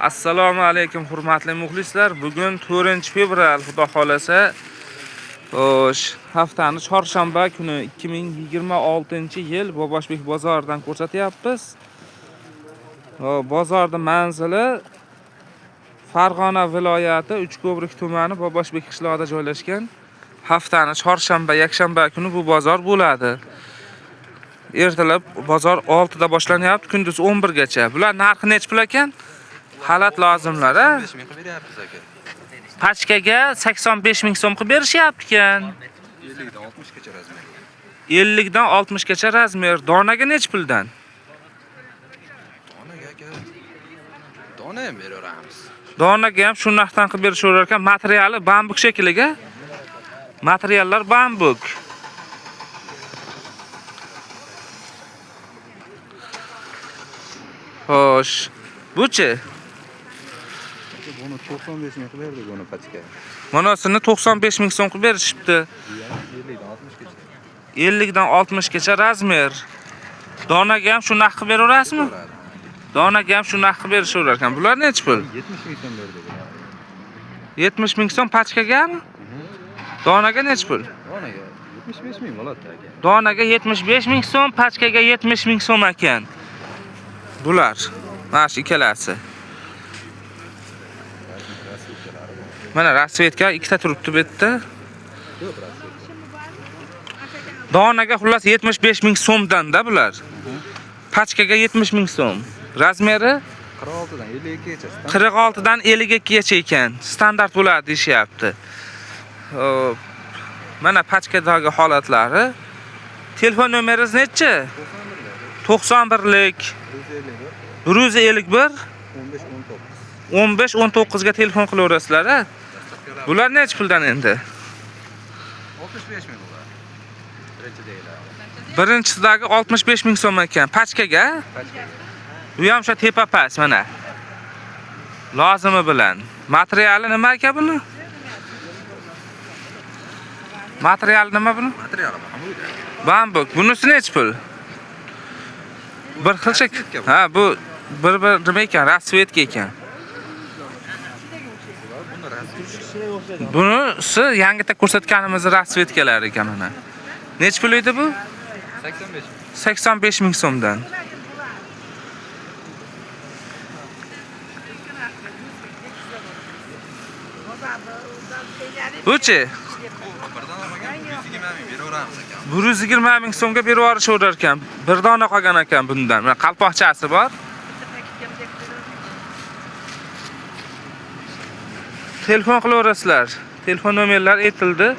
Assalomu alaykum hurmatli muxlislar. Bugun 4-fevral xudo xolasa haftani chorshanba kuni 2026-yil Boboshbek bozoridan ko'rsatyapmiz. Bozorning manzili Farg'ona viloyati Uchko'prik tumani Boboshbek qishlog'ida joylashgan. Haftani chorshanba, yakshanba kuni bu bozor bo'ladi. Ertalab bozor 6 da boshlanyapti, kunduz 11 gacha. Bular narxi nech pul ekan? Halat lozimlar, a? 85 ming qilib beryapmiz aka. Pachkaga 85 ming so'm qilib berishyapti ekan. 50 dan 60 gacha razmer. 50 dan 60 gacha razmer. Donaga nech puldan? Donaga aka. Dona ham beraveramiz. Donaga ham shu narxdan qilib berishaverar ekan. Materiali bambuk shekliga. Materiallar bambuk. Xo'sh. Buchi? Buni 95 ming qilib berdik buni pachka. Manasini 95 ming so'm qilib berishibdi. 50 dan 60 gacha razmer. Donaga ham shu narx qilib beraverasizmi? Donaga ham shu narx qilib berishaverar ekan. Bular nech pul? 70 ming so'm berdik. 70 ming so'm pachkagami? Donaga nech pul? Donaga 75 ming bo'ladi aka. Donaga 75 ming so'm, pachkaga 70 ming so'm ekan. Bular mana shu ikkalasi. Mana rasvetka ikkita turibdi bu yerda. Donaga xullas 75 ming so'mdan-da bular. Pachkaga 70 ming so'm. Razmeri 46 dan 52 gacha. 46 dan 52 gacha ekan. Standart bo'ladi deyapti. Mana pachkadagi holatlari. Telefon nomeringiz nechi? 91lik 151 15-19 ga telefon qilaverasizlar, a? Bular nech puldan endi? 65 ming bo'ladi. Birinchisidagi 65 ming so'm ekan. Pachkaga? Bu ham o'sha tepa pas mana. Lozimi bilan. Materiali nima ekan buni? Materiali nima buni? Materiali bambuk. Bambuk. Bunisi nech pul? Bir xilcha. Ha, bu bir nima ekan? Rasvetka ekan. Bunisi yangita ko'rsatganimiz rasvetkalar ekan mana. Nech pul edi bu? 85 ming. 85 ming so'mdan. Buchi? Birdan olmagan 120 ming beraveramiz aka. 120 ming so'mga berib yuborishaverar ekan. Bir dona qolgan ekan bundan. Mana qalpoqchasi bor. Telefon qilaverasizlar. Telefon nomerlari aytildi.